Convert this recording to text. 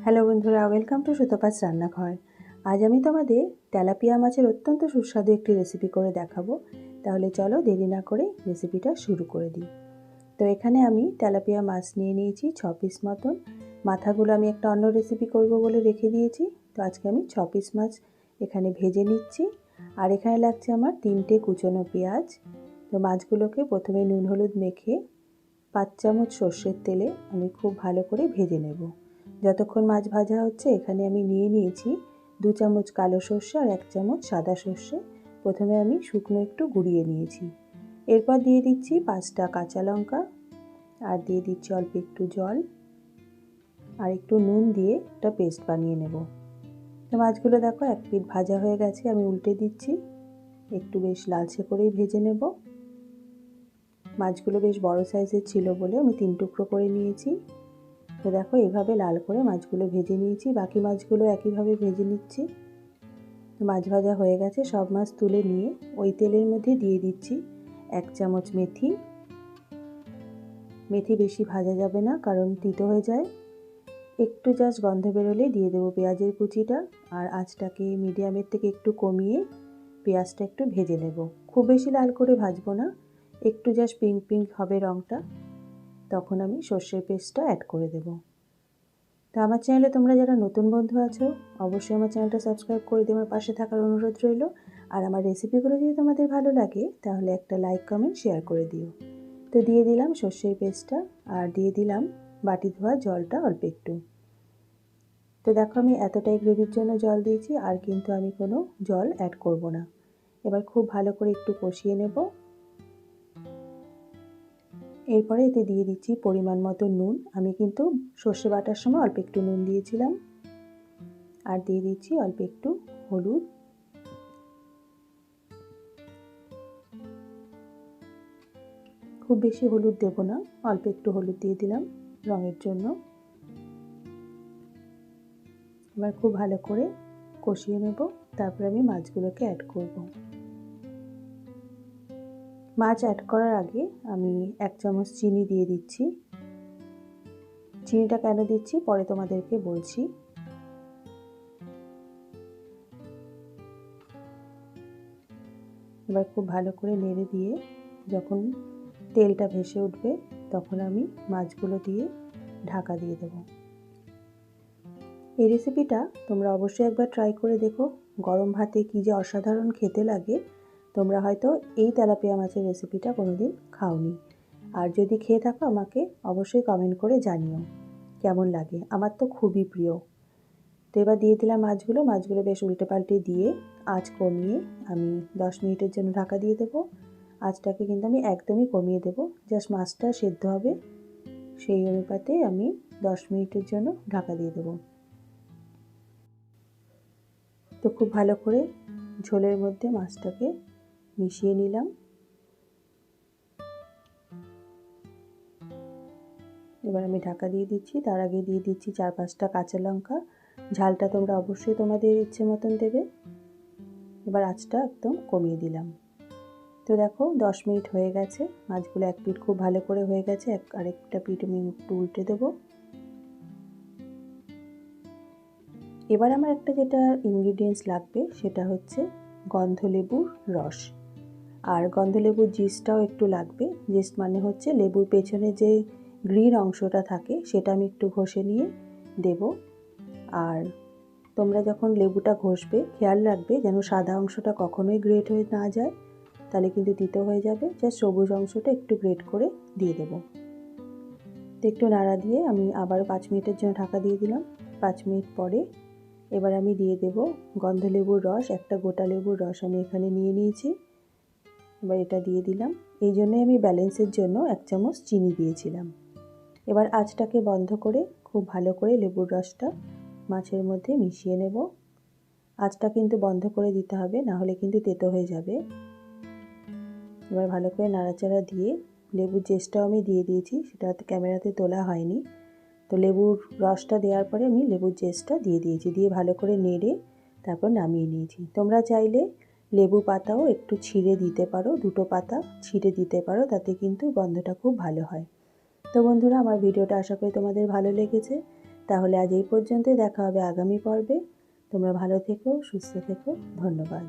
Hello বন্ধুরা, welcome to Sutapa's রান্নাঘর। আজ আমি তোমাদের তেলাপিয়া মাছের অত্যন্ত সুস্বাদু একটি রেসিপি করে দেখাবো। তাহলে চলো দেরি না করে রেসিপিটা শুরু করে দিই। তো এখানে আমি তেলাপিয়া মাছ নিয়ে নিয়েছি 6 পিস মতন। মাথাগুলো আমি একটা অন্য রেসিপি করব বলে রেখে দিয়েছি। তো আজকে আমি 6 পিস মাছ এখানে ভেজে নিচ্ছি। আর এখানে লাগছে আমার 3টে কুচনো পেঁয়াজ। তো মাছগুলোকে প্রথমে নুন হলুদ মেখে 5 চামচ সর্ষের তেলে আমি খুব ভালো করে ভেজে নেব। যতক্ষণ মাছ ভাজা হচ্ছে এখানে আমি নিয়ে নিয়েছি 2 চামচ কালো সর্ষে আর 1 চামচ সাদা সর্ষে। প্রথমে আমি শুকনো একটু গুঁড়িয়ে নিয়েছি। এরপর দিয়ে দিচ্ছি 5টা কাঁচা লঙ্কা আর দিয়ে দিচ্ছি অল্প একটু জল আর একটু নুন দিয়ে একটা পেস্ট বানিয়ে নেব। তো মাছগুলো দেখো এক পিঠ ভাজা হয়ে গেছে, আমি উল্টে দিচ্ছি। একটু বেশ লালচে করেই ভেজে নেব। মাছগুলো বেশ বড় সাইজের ছিল বলে আমি 3 টুকরো করে নিয়েছি। তো দেখো এইভাবে লাল করে মাছগুলো ভেজে নিয়েছি। বাকি মাছগুলো একইভাবে ভেজে নিচ্ছি। তো মাছ ভাজা হয়ে গেছে, সব মাছ তুলে নিয়ে ওই তেলের মধ্যে দিয়ে দিচ্ছি 1 চামচ মেথি। মেথি বেশি ভাজা যাবে না, কারণ তিতো হয়ে যায়। একটু জাস্ট গন্ধ বেরোলেই দিয়ে দেবো পেঁয়াজের কুচিটা। আর আঁচটাকে মিডিয়ামের থেকে একটু কমিয়ে পেঁয়াজটা একটু ভেজে নেব। খুব বেশি লাল করে ভাজবো না, একটু জাস্ট পিঙ্ক পিঙ্ক হবে রঙটা, তখন আমি সর্ষের পেস্টটা অ্যাড করে দেবো। তো আমার চ্যানেলে তোমরা যারা নতুন বন্ধু আছো অবশ্যই আমার চ্যানেলটা সাবস্ক্রাইব করে দিয়ে আমার পাশে থাকার অনুরোধ রইল। আর আমার রেসিপিগুলো যদি তোমাদের ভালো লাগে তাহলে একটা লাইক কমেন্ট শেয়ার করে দিও। তো দিয়ে দিলাম সর্ষের পেস্টটা আর দিয়ে দিলাম বাটি ধোয়া জলটা অল্প একটু। তো দেখো আমি এতটাই গ্রেভির জন্য জল দিয়েছি, আর কিন্তু আমি কোনো জল অ্যাড করব না। এবার খুব ভালো করে একটু কষিয়ে নেব। এরপরে এতে দিয়ে দিচ্ছি পরিমাণ মতো নুন। আমি কিন্তু সর্ষে বাটার সময় অল্প একটু নুন দিয়েছিলাম। আর দিয়ে দিচ্ছি অল্প একটু হলুদ। খুব বেশি হলুদ দেব না, অল্প একটু হলুদ দিয়ে দিলাম রঙের জন্য। এবার খুব ভালো করে কষিয়ে নেব, তারপর আমি মাছগুলোকে অ্যাড করব। মাছ অ্যাড করার আগে আমি 1 চামচ চিনি দিয়ে দিচ্ছি। চিনিটা কেন দিচ্ছি পরে তোমাদেরকে বলছি। এবার খুব ভালো করে নেড়ে দিয়ে যখন তেলটা ভেসে উঠবে তখন আমি মাছগুলো দিয়ে ঢাকা দিয়ে দেবো। এই রেসিপিটা তোমরা অবশ্যই একবার ট্রাই করে দেখো। গরম ভাতে কী যে অসাধারণ খেতে লাগে। তোমরা হয়তো এই তেলাপিয়া মাছের রেসিপিটা কোনোদিন খাওনি। আর যদি খেয়ে থাকো আমাকে অবশ্যই কমেন্ট করে জানিও কেমন লাগে। আমার তো খুবই প্রিয়। তো এবার দিয়ে দিলাম মাছগুলো বেশ উল্টে পাল্টে দিয়ে আঁচ কমিয়ে আমি 10 মিনিটের জন্য ঢাকা দিয়ে দেবো। আঁচটাকে কিন্তু আমি একদমই কমিয়ে দেবো, জাস্ট মাছটা সেদ্ধ হবে সেই অনুপাতে আমি 10 মিনিটের জন্য ঢাকা দিয়ে দেবো। তো খুব ভালো করে ঝোলের মধ্যে মাছটাকে মিশিয়ে নিলাম। এবার আমি ঢাকা দিয়ে দিচ্ছি। তার আগে দিয়ে দিচ্ছি 4-5টা কাঁচা লঙ্কা। ঝালটা তোমরা অবশ্যই তোমাদের ইচ্ছে মতন দেবে। এবার আঁচটা একদম কমিয়ে দিলাম। তো দেখো 10 মিনিট হয়ে গেছে, মাছগুলো এক পিঠ খুব ভালো করে হয়ে গেছে। আরেকটা পিঠ আমি একটু উল্টে দেবো। এবার আমার একটা যেটা ইনগ্রিডিয়েন্টস লাগবে সেটা হচ্ছে গন্ধলেবুর রস। আর গন্ধলেবুর জিস্টটাও একটু লাগবে। জিস্ট মানে হচ্ছে লেবুর পেছনে যে গ্রিন অংশটা থাকে সেটা আমি একটু ঘষে নিয়ে দেব। আর তোমরা যখন লেবুটা ঘষবে খেয়াল রাখবে যেন সাদা অংশটা কখনোই গ্রেট হয়ে না যায়, তাহলে কিন্তু তিতো হয়ে যাবে। জাস্ট সবুজ অংশটা একটু গ্রেট করে দিয়ে দেবো। তো একটু নাড়া দিয়ে আমি আবার 5 মিনিটের জন্য ঢাকা দিয়ে দিলাম। 5 মিনিট পরে এবার আমি দিয়ে দেব গন্ধলেবুর রস। একটা গোটা লেবুর রস আমি এখানে নিয়ে নিয়েছি। এবার এটা দিয়ে দিলাম। এই জন্যে আমি ব্যালেন্সের জন্য 1 চামচ চিনি দিয়েছিলাম। এবার আঁচটাকে বন্ধ করে খুব ভালো করে লেবুর রসটা মাছের মধ্যে মিশিয়ে নেব। আঁচটা কিন্তু বন্ধ করে দিতে হবে, না হলে কিন্তু তেতো হয়ে যাবে। এবার ভালো করে নাড়াচাড়া দিয়ে লেবুর জেসটাও আমি দিয়ে দিয়েছি, সেটা ক্যামেরাতে তোলা হয়নি। তো লেবুর রসটা দেওয়ার পরে আমি লেবুর জেসটা দিয়ে দিয়েছি, দিয়ে ভালো করে নেড়ে তারপর নামিয়ে নিয়েছি। তোমরা চাইলে লেবু পাতাও একটু ছিঁড়ে দিতে পারো, 2টো পাতা ছিঁড়ে দিতে পারো, তাতে কিন্তু গন্ধটা খুব ভালো হয়। তো বন্ধুরা আমার ভিডিওটা আশা করি তোমাদের ভালো লেগেছে। তাহলে আজ এই পর্যন্তই, দেখা হবে আগামী পর্বে। তোমরা ভালো থেকো, সুস্থ থেকো, ধন্যবাদ।